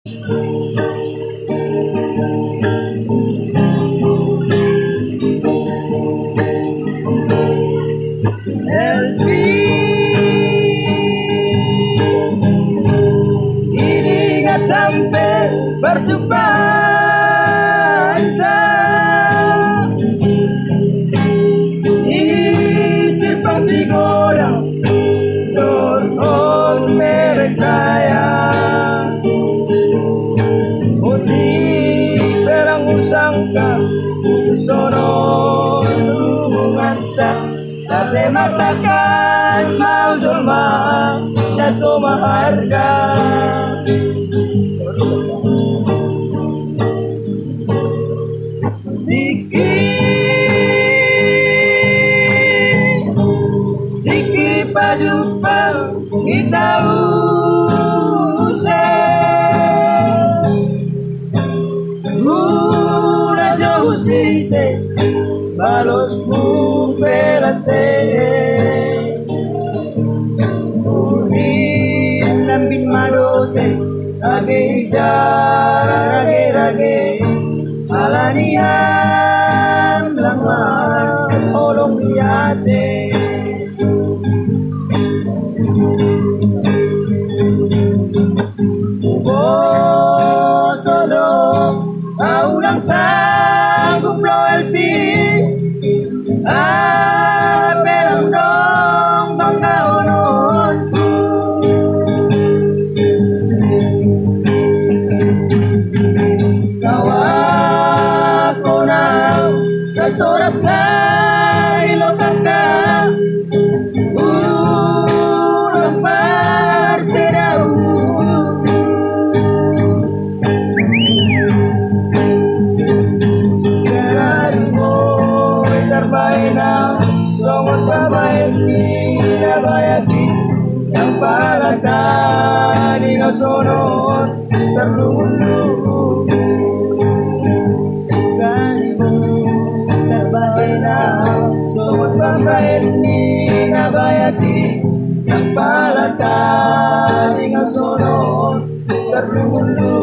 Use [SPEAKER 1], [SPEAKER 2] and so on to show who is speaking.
[SPEAKER 1] El sampai berjumpa Isipang siguro Doon merekaya Undi perang usang ka Sono hubungan ta Dati matakas maudulma Na sumaharga Diki padupa kita usai Una jauh sise balos perase Urin nambin marote rage alanian langlar olong liate todo aulang sanggup lo elpi perang dong bangga onon Torak na ilokan ka Urang parsedau Kalahin mo Itarbay na Songot babae Pinabayati Yang palata Di nga sonot Terlungun-lungun Babaeni nabayati Ang palata Di nga sonot Terlungun-lungun